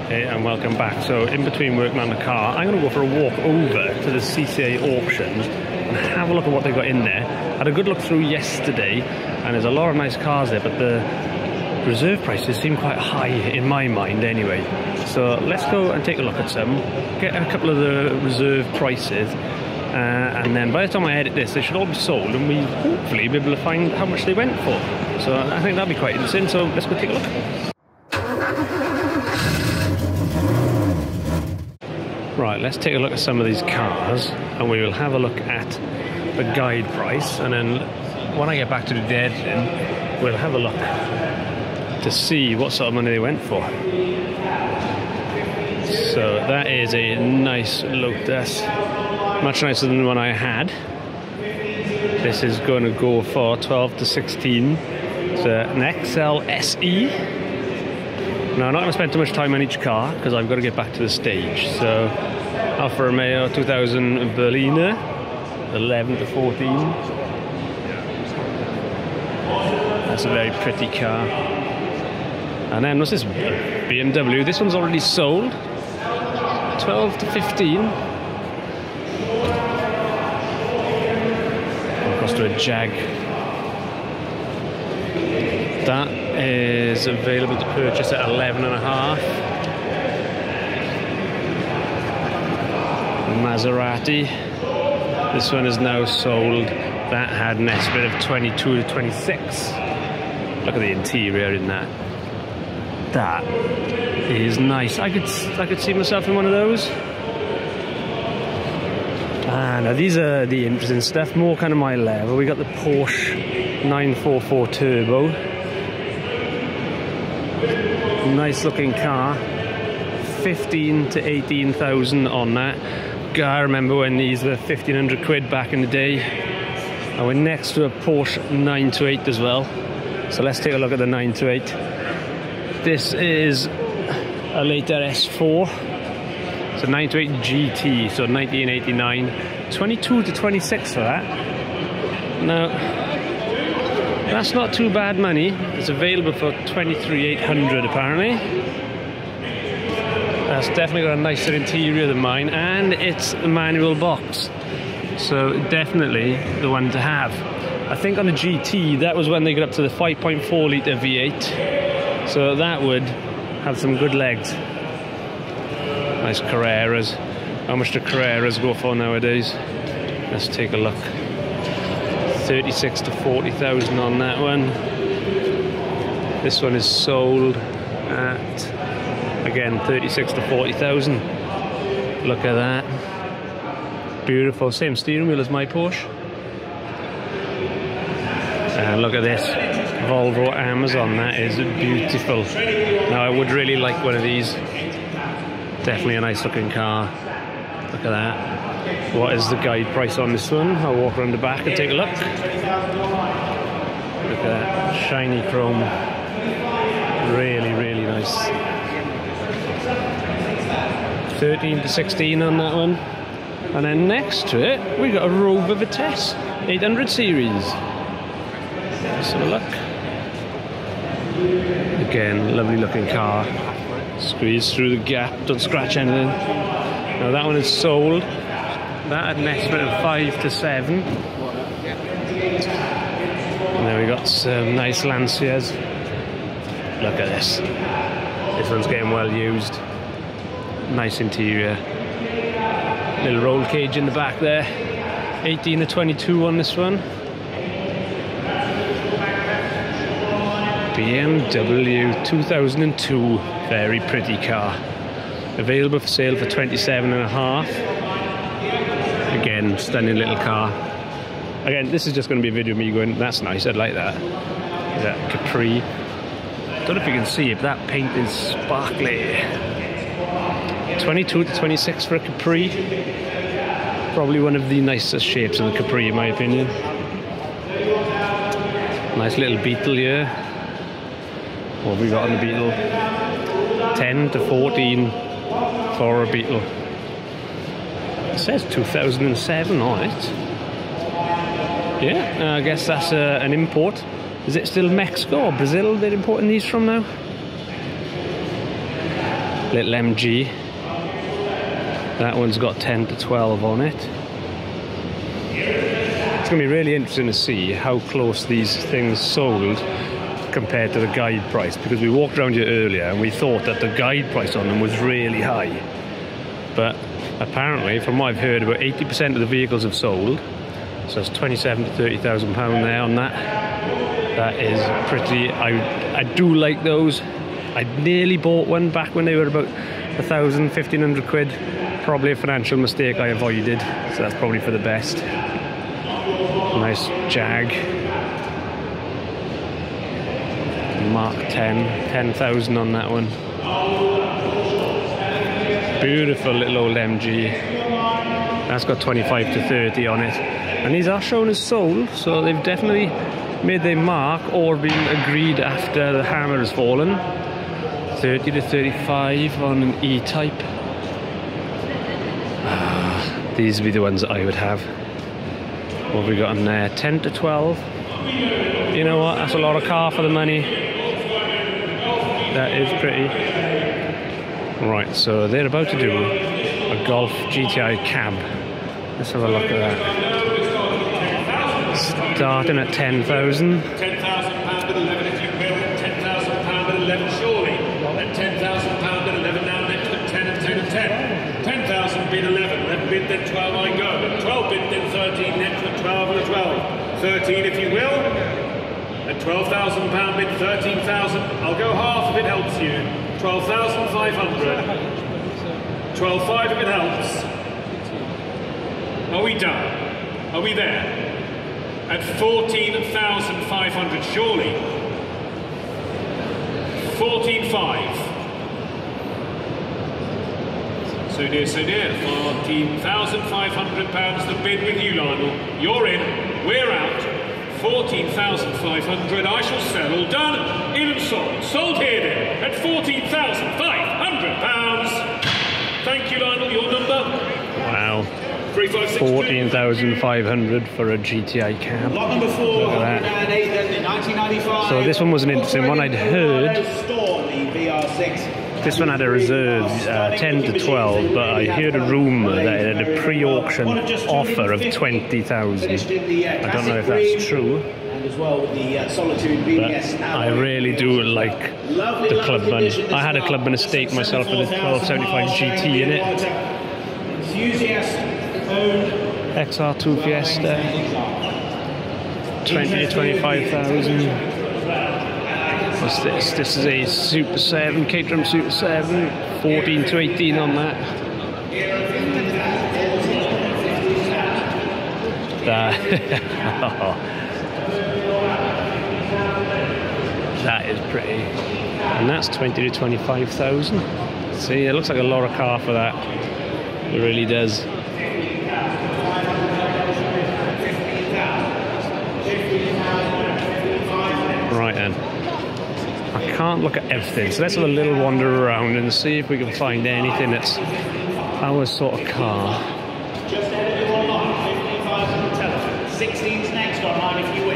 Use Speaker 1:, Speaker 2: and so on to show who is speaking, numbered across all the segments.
Speaker 1: Hey, and welcome back. So in between working on the car, I'm going to go for a walk over to the CCA auctions and have a look at what they've got in there. Had a good look through yesterday and there's a lot of nice cars there, but the reserve prices seem quite high in my mind anyway. So let's go and take a look at some, get a couple of the reserve prices, and then by the time I edit this they should all be sold and we hopefully be able to find how much they went for. So I think that'll be quite interesting, so let's go take a look. Right, let's take a look at some of these cars and we will have a look at the guide price, and then when I get back to the editing we'll have a look to see what sort of money they went for. So that is a nice Lotus, much nicer than the one I had. This is going to go for 12 to 16. It's an XL SE. Now I'm not going to spend too much time on each car because I've got to get back to the stage. So Alfa Romeo 2000 Berliner, 11 to 14. That's a very pretty car. And then what's this? BMW. This one's already sold. 12 to 15. Across to a Jag. That is available to purchase at 11.5. Maserati. This one is now sold. That had an estimate of 22 to 26. Look at the interior in that. That is nice. I could see myself in one of those. Now these are the interesting stuff, more kind of my level. We got the Porsche 944 Turbo. Nice looking car. 15 to 18,000 on that. I remember when these were 1,500 quid back in the day. And we're next to a Porsche 928 as well. So let's take a look at the 928. This is a later S4. It's a 928 GT, so 1989. 22 to 26 for that. Now, that's not too bad money. It's available for 23,800 apparently. That's definitely got a nicer interior than mine, and it's a manual box. So definitely the one to have. I think on the GT, that was when they got up to the 5.4 litre V8. So that would have some good legs. Nice Carreras. How much do Carreras go for nowadays? Let's take a look. 36 to 40,000 on that one. This one is sold at, again, 36 to 40,000. Look at that. Beautiful. Same steering wheel as my Porsche. And look at this. Volvo Amazon, that is beautiful. Now I would really like one of these. Definitely a nice looking car. Look at that. What is the guide price on this one? I'll walk around the back and take a look. Look at that, shiny chrome. Really, really nice. 13 to 16 on that one. And then next to it, we got a Rover Vitesse 800 series. Let's have a look. Again, lovely looking car. Squeeze through the gap, don't scratch anything. Now that one is sold. That had an estimate of 5 to 7. And then we got some nice Lancias. Look at this. This one's getting well used. Nice interior. Little roll cage in the back there. 18 to 22 on this one. BMW 2002, very pretty car. Available for sale for 27.5. Again, stunning little car. Again, this is just going to be a video of me going, that's nice, I'd like that. That Capri. Don't know if you can see it, but that paint is sparkly. 22 to 26 for a Capri. Probably one of the nicest shapes of the Capri in my opinion. Nice little Beetle here. What have we got on the Beetle? 10 to 14 for a Beetle. It says 2007 on it. Yeah, I guess that's an import. Is it still Mexico or Brazil they're importing these from now? Little MG. That one's got 10 to 12 on it. It's going to be really interesting to see how close these things sold compared to the guide price, because we walked around here earlier and we thought that the guide price on them was really high. But apparently, from what I've heard, about 80% of the vehicles have sold. So it's 27 to 30,000 pound there on that. That is pretty. I do like those. I nearly bought one back when they were about 1,000, 1,500 quid. Probably a financial mistake I avoided, so that's probably for the best. Nice Jag. Mark 10, 10,000 on that one. Beautiful little old MG. That's got 25 to 30 on it. And these are shown as sold, so they've definitely made their mark or been agreed after the hammer has fallen. 30 to 35 on an E-Type. These would be the ones that I would have. What have we got on there? 10 to 12. You know what? That's a lot of car for the money. That is pretty. Right, so they're about to do a Golf GTI cab. Let's have a look at that. Starting at 10,000.
Speaker 2: £10,000 at 11 if you will. £10,000 at 11 surely. And £10,000 at 11 now next at 10 and 10 and 10. 10,000 bid 11, then bid then 12 I go. 12 bid then 13 next at 12 and a 12. 13 if you will. At £12,000 bid 13,000. I'll go half if it helps you. 12,500. 12,500 if it helps. Are we done? Are we there? At 14,500 surely. 14,500. So dear, £14,500 the bid with you, Lionel. You're in, we're out. 14,500, I shall settle. Done, in and sold. Sold here then, at £14,500. Thank you, Lionel, your number?
Speaker 1: Wow.
Speaker 2: 14,500
Speaker 1: for a GTI cab.
Speaker 2: Lot number 4, 1995.
Speaker 1: So this one was an interesting one. I'd heard this one had a reserve 10 to 12, but I heard a rumour that it had a pre-auction offer of 20,000. I don't know if that's true, but I really do like the Clubman. I had a Clubman Estate myself with a 1275 GT in it. XR2 Fiesta, 20 to 25,000. What's this? This is a Super 7, Caterham Super 7, 14 to 18 on that. That is pretty. And that's 20 to 25,000. See, it looks like a lot of car for that. It really does. Right then. I can't look at everything, so let's have a little wander around and see if we can find anything that's our sort of car.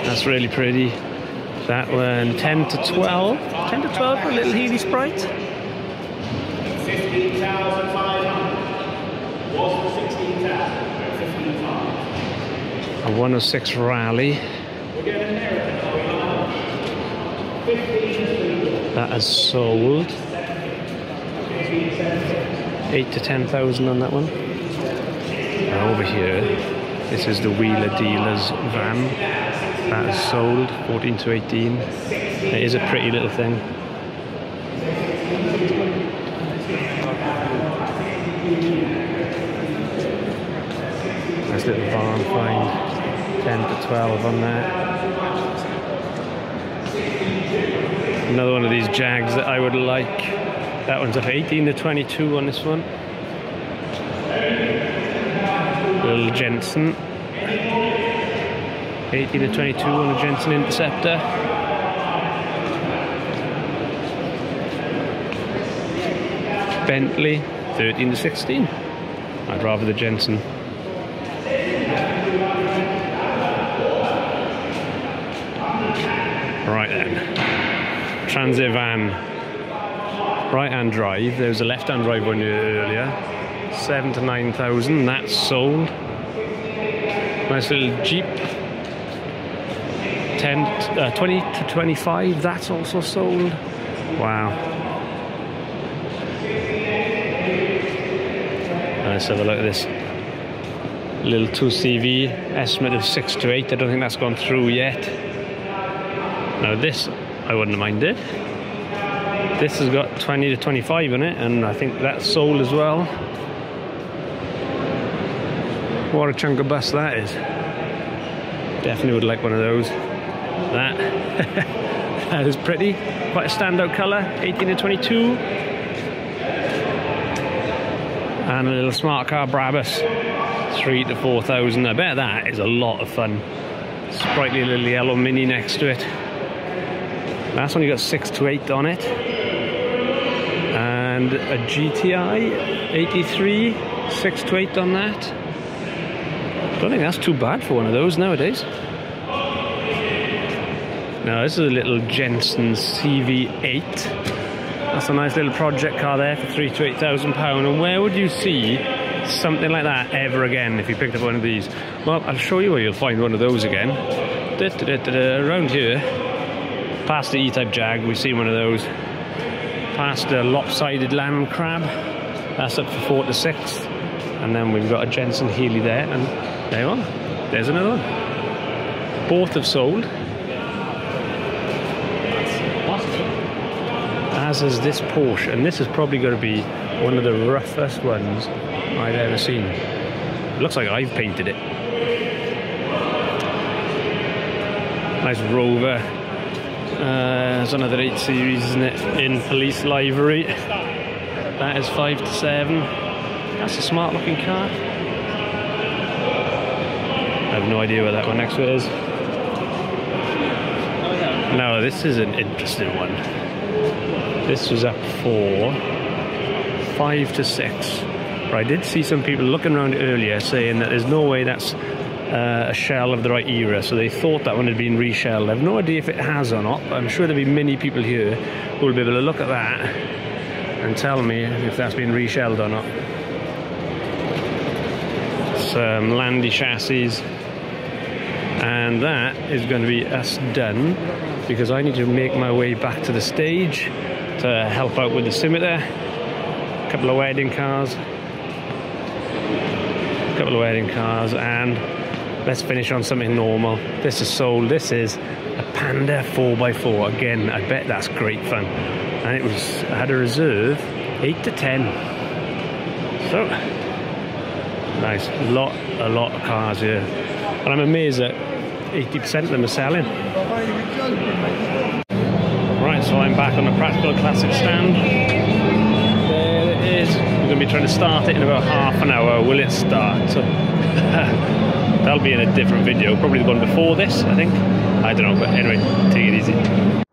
Speaker 1: That's really pretty. That one, 10 to 12. 10 to 12 for a little Healy Sprite.
Speaker 2: 15,500. Was for 16,000. 15,500.
Speaker 1: A 106 Rally. That has sold. 8 to 10,000 on that one. And over here, this is the Wheeler Dealers van. That is sold, 14 to 18. It is a pretty little thing. Nice little barn find, 10 to 12 on that. Another one of these Jags that I would like. That one's up 18 to 22 on this one. Little Jensen. 18 to 22 on a Jensen Interceptor. Bentley, 13 to 16. I'd rather the Jensen. Right then. Transit van. right-hand drive. There was a left-hand drive one earlier. 7 to 9,000. That's sold. Nice little Jeep. 20 to 25. That's also sold. Wow. Let's have a look at this little 2CV, estimate of 6 to 8. I don't think that's gone through yet. Now this, I wouldn't have minded. This has got 20 to 25 in it, and I think that's sold as well. What a chunk of bus that is. Definitely would like one of those. That, that is pretty. Quite a standout colour, 18 to 22. And a little smart car Brabus, 3 to 4,000. I bet that is a lot of fun. Sprightly little yellow Mini next to it. That's only got 6 to 8 on it. And a GTI 83, 6 to 8 on that. I don't think that's too bad for one of those nowadays. Now this is a little Jensen CV8. That's a nice little project car there for £3,000 to £8,000. And where would you see something like that ever again if you picked up one of these? Well, I'll show you where you'll find one of those again. Around here, past the E-Type Jag, we've seen one of those. Past a lopsided Land Crab, that's up for 4 to 6. And then we've got a Jensen Healey there, and there you are. There's another one. Both have sold. As is this Porsche, and this is probably going to be one of the roughest ones I've ever seen. It looks like I've painted it. Nice Rover. It's another 8 Series, isn't it? In police livery. That is 5 to 7. That's a smart looking car. I have no idea where that one next to it is. Now this is an interesting one. This was up for 5 to 6. But I did see some people looking around earlier saying that there's no way that's a shell of the right era, so they thought that one had been reshelled. I have no idea if it has or not, but I'm sure there'll be many people here who will be able to look at that and tell me if that's been reshelled or not. Some Landy chassis, and that is going to be us done, because I need to make my way back to the stage to help out with the scimitar. A couple of wedding cars, and let's finish on something normal. This is sold. This is a Panda 4x4. Again, I bet that's great fun. And I had a reserve 8 to 10. So nice, a lot of cars here, and I'm amazed that 80% of them are selling. Right, so I'm back on the Practical Classic stand. There it is. We're going to be trying to start it in about half an hour. Will it start? So that'll be in a different video, probably the one before this, I think. I don't know, but anyway, take it easy.